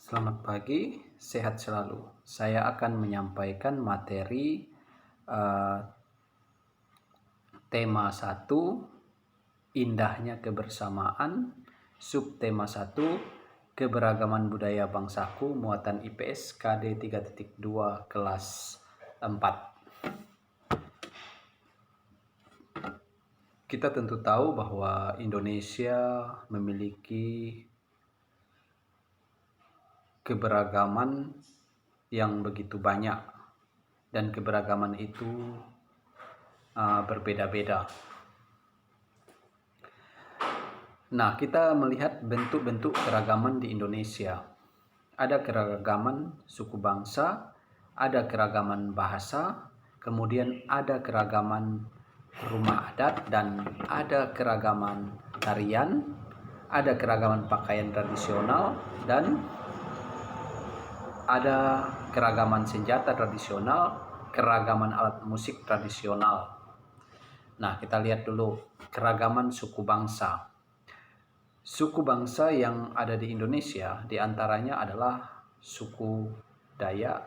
Selamat pagi, sehat selalu. Saya akan menyampaikan materi tema 1, indahnya kebersamaan, subtema 1, keberagaman budaya bangsaku, muatan IPS KD 3.2 kelas 4. Kita tentu tahu bahwa Indonesia memiliki keberagaman yang begitu banyak, dan keberagaman itu berbeda-beda. Nah, kita melihat bentuk-bentuk keragaman di Indonesia. Ada keragaman suku bangsa, ada keragaman bahasa, kemudian ada keragaman rumah adat, dan ada keragaman tarian, ada keragaman pakaian tradisional, dan ada keragaman senjata tradisional, keragaman alat musik tradisional. Nah, kita lihat dulu keragaman suku bangsa. Suku bangsa yang ada di Indonesia diantaranya adalah suku Dayak,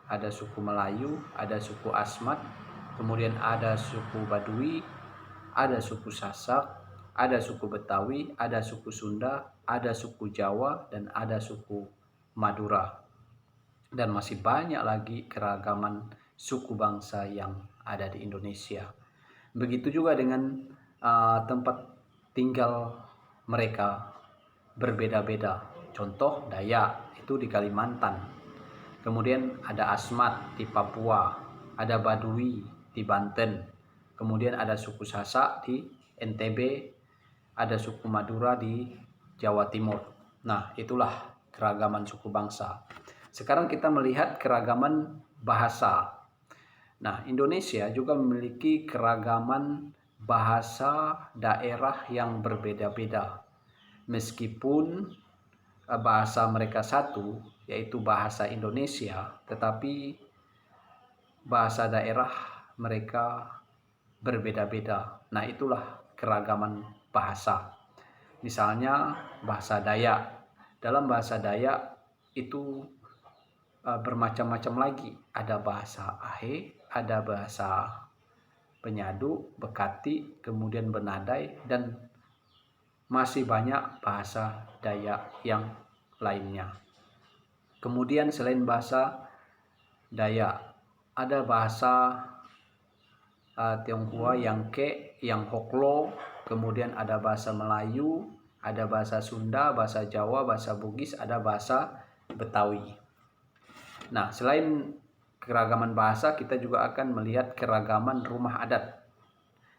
ada suku Melayu, ada suku Asmat, kemudian ada suku Baduy, ada suku Sasak, ada suku Betawi, ada suku Sunda, ada suku Jawa, dan ada suku Madura. Dan masih banyak lagi keragaman suku bangsa yang ada di Indonesia. Begitu juga dengan tempat tinggal mereka berbeda-beda. Contoh Dayak itu di Kalimantan, kemudian ada Asmat di Papua, ada Baduy di Banten, kemudian ada suku Sasak di NTB, ada suku Madura di Jawa Timur. Nah, itulah keragaman suku bangsa. Sekarang kita melihat keragaman bahasa. Nah, Indonesia juga memiliki keragaman bahasa daerah yang berbeda-beda. Meskipun bahasa mereka satu, yaitu bahasa Indonesia, tetapi bahasa daerah mereka berbeda-beda. Nah, itulah keragaman bahasa. Misalnya bahasa Dayak. Dalam bahasa Dayak itu bermacam-macam lagi. Ada bahasa Ahe, ada bahasa Penyadu, Bekati, kemudian Benadai, dan masih banyak bahasa Dayak yang lainnya. Kemudian selain bahasa Dayak, ada bahasa Tionghoa yang Ke, yang Hoklo, kemudian ada bahasa Melayu, ada bahasa Sunda, bahasa Jawa, bahasa Bugis, ada bahasa Betawi. Nah, selain keragaman bahasa, kita juga akan melihat keragaman rumah adat.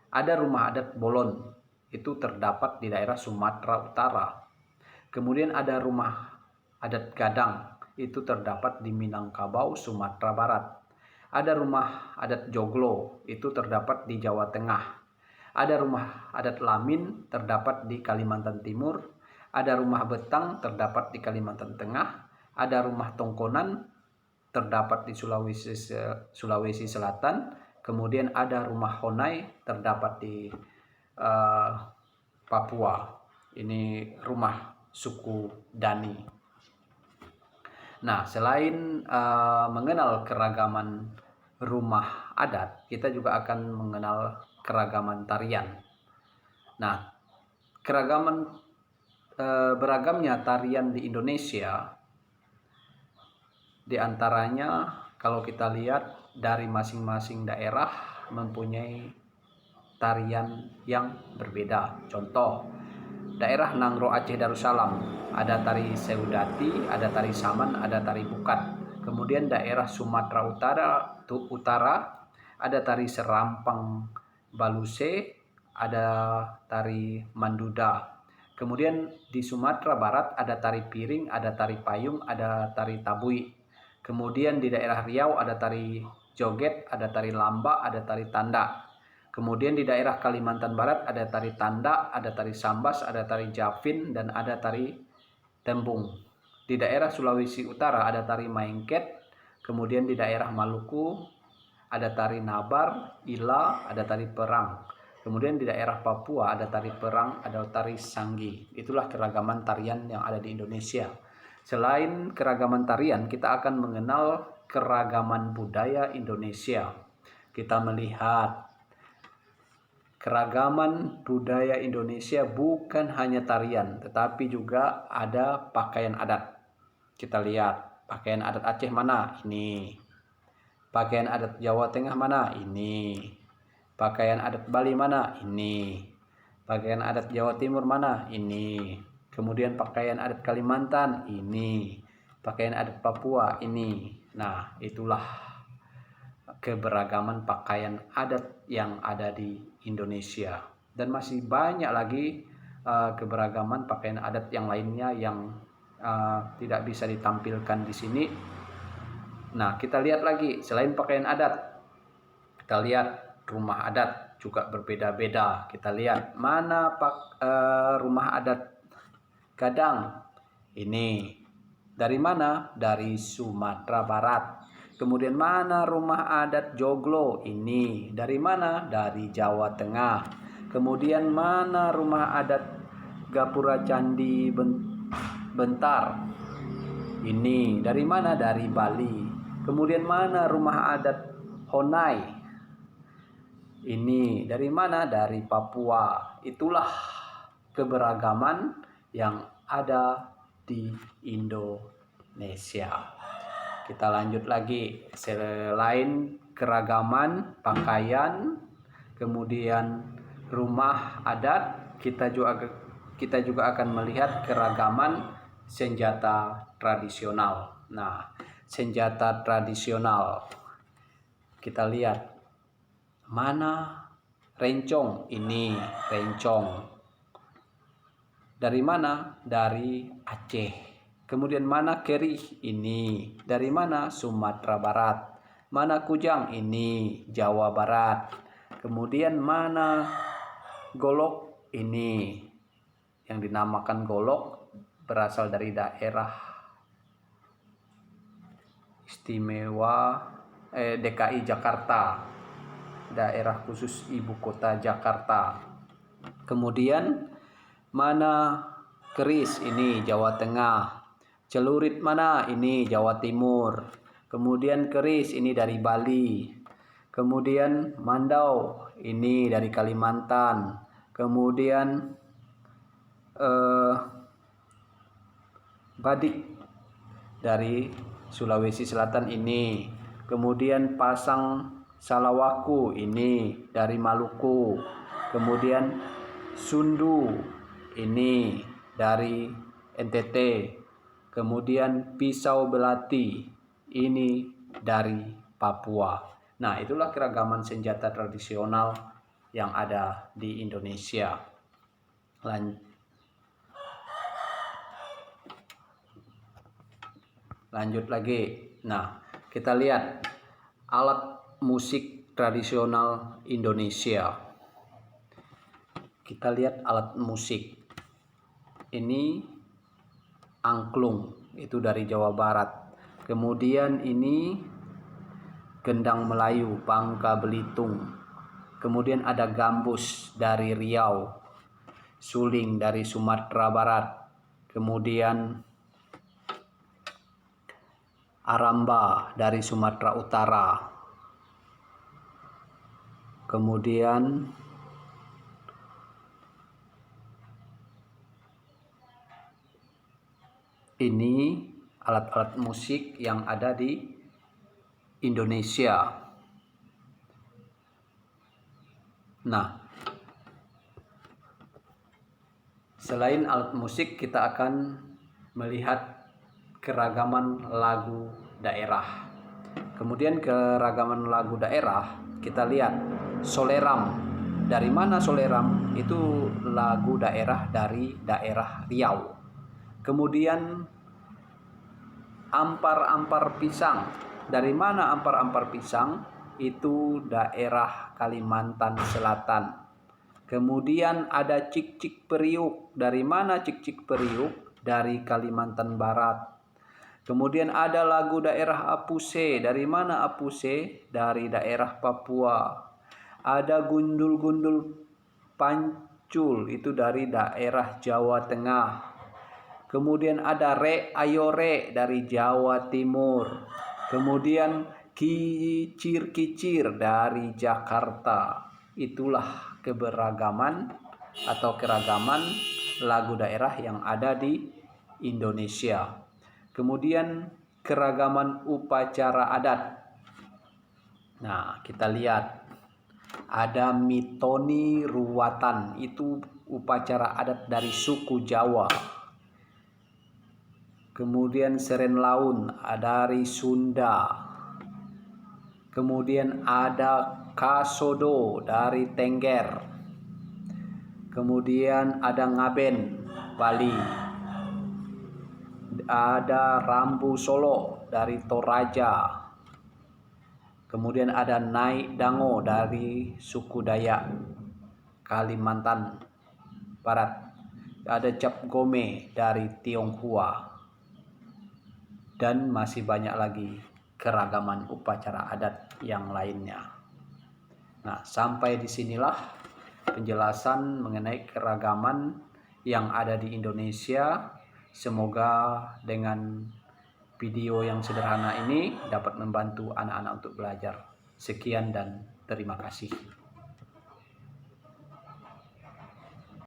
Ada rumah adat Bolon, itu terdapat di daerah Sumatera Utara. Kemudian ada rumah adat Gadang, itu terdapat di Minangkabau, Sumatera Barat. Ada rumah adat Joglo, itu terdapat di Jawa Tengah. Ada rumah adat Lamin, terdapat di Kalimantan Timur. Ada rumah Betang, terdapat di Kalimantan Tengah. Ada rumah Tongkonan, terdapat di Sulawesi Selatan. Kemudian ada rumah Honai, terdapat di Papua. Ini rumah suku Dani. Nah, selain mengenal keragaman rumah adat, kita juga akan mengenal keragaman tarian. Nah, beragamnya tarian di Indonesia, di antaranya kalau kita lihat dari masing-masing daerah mempunyai tarian yang berbeda. Contoh, daerah Nangro Aceh Darussalam ada tari Seudati, ada tari Saman, ada tari Bukat. Kemudian daerah Sumatera Utara ada tari Serampang Baluse, ada tari Manduda. Kemudian di Sumatera Barat ada tari Piring, ada tari Payung, ada tari Tabui. Kemudian di daerah Riau ada tari Joget, ada tari Lamba, ada tari Tanda. Kemudian di daerah Kalimantan Barat ada tari Tanda, ada tari Sambas, ada tari Javin, dan ada tari Tembung. Di daerah Sulawesi Utara ada tari Maengket. Kemudian di daerah Maluku ada tari Nabar, Ila, ada tari Perang. Kemudian di daerah Papua ada tari Perang, ada tari Sanggi. Itulah keragaman tarian yang ada di Indonesia. Selain keragaman tarian, kita akan mengenal keragaman budaya Indonesia. Kita melihat keragaman budaya Indonesia bukan hanya tarian, tetapi juga ada pakaian adat. Kita lihat, pakaian adat Aceh mana? Ini. Pakaian adat Jawa Tengah mana? Ini. Pakaian adat Bali mana? Ini. Pakaian adat Jawa Timur mana? Ini. Kemudian pakaian adat Kalimantan ini. Pakaian adat Papua ini. Nah, itulah keberagaman pakaian adat yang ada di Indonesia. Dan masih banyak lagi keberagaman pakaian adat yang lainnya yang tidak bisa ditampilkan di sini. Nah, kita lihat lagi selain pakaian adat, kita lihat rumah adat juga berbeda-beda. Kita lihat mana rumah adat Gadang. Ini dari mana? Dari Sumatera Barat. Kemudian mana rumah adat Joglo? Ini dari mana? Dari Jawa Tengah. Kemudian mana rumah adat Gapura Candi Bentar? Ini dari mana? Dari Bali. Kemudian mana rumah adat Honai? Ini dari mana? Dari Papua. Itulah keberagaman yang ada di Indonesia. Kita lanjut lagi. Selain keragaman pakaian, kemudian rumah adat, kita juga akan melihat keragaman senjata tradisional. Nah, senjata tradisional, kita lihat mana rencong. Ini rencong dari mana? Dari Aceh. Kemudian mana kerih? Ini dari mana? Sumatera Barat. Mana kujang? Ini Jawa Barat. Kemudian mana golok? Ini yang dinamakan golok berasal dari daerah istimewa DKI Jakarta, daerah khusus ibu kota Jakarta. Kemudian mana keris? Ini Jawa Tengah. Celurit mana? Ini Jawa Timur. Kemudian keris ini dari Bali. Kemudian mandau ini dari Kalimantan. Kemudian badik dari Sulawesi Selatan ini. Kemudian pasang salawaku ini dari Maluku. Kemudian sundu ini dari NTT. Kemudian pisau belati ini dari Papua. Nah, itulah keragaman senjata tradisional yang ada di Indonesia. Lanjut lagi. Nah, kita lihat alat musik tradisional Indonesia. Kita lihat alat musik. Ini angklung, itu dari Jawa Barat. Kemudian ini gendang Melayu, Bangka Belitung. Kemudian ada gambus dari Riau, suling dari Sumatera Barat. Kemudian aramba dari Sumatera Utara. Kemudian ini alat-alat musik yang ada di Indonesia. Nah, selain alat musik, kita akan melihat keragaman lagu daerah. Kemudian keragaman lagu daerah, kita lihat Soleram. Dari mana Soleram? Itu lagu daerah dari daerah Riau. Kemudian ampar-ampar pisang. Dari mana ampar-ampar pisang? Itu daerah Kalimantan Selatan. Kemudian ada cik-cik periuk. Dari mana cik-cik periuk? Dari Kalimantan Barat. Kemudian ada lagu daerah Apuse. Dari mana Apuse? Dari daerah Papua. Ada gundul-gundul pancul. Itu dari daerah Jawa Tengah. Kemudian ada re ayo re dari Jawa Timur. Kemudian kicir-kicir dari Jakarta. Itulah keberagaman atau keragaman lagu daerah yang ada di Indonesia. Kemudian keragaman upacara adat. Nah, kita lihat ada mitoni ruwatan, itu upacara adat dari suku Jawa. Kemudian seren laun dari Sunda. Kemudian ada kasodo dari Tengger. Kemudian ada ngaben Bali. Ada rambu Solo dari Toraja. Kemudian ada naik dango dari suku Dayak Kalimantan Barat. Ada cap gome dari Tionghoa. Dan masih banyak lagi keragaman upacara adat yang lainnya. Nah, sampai disinilah penjelasan mengenai keragaman yang ada di Indonesia. Semoga dengan video yang sederhana ini dapat membantu anak-anak untuk belajar. Sekian dan terima kasih.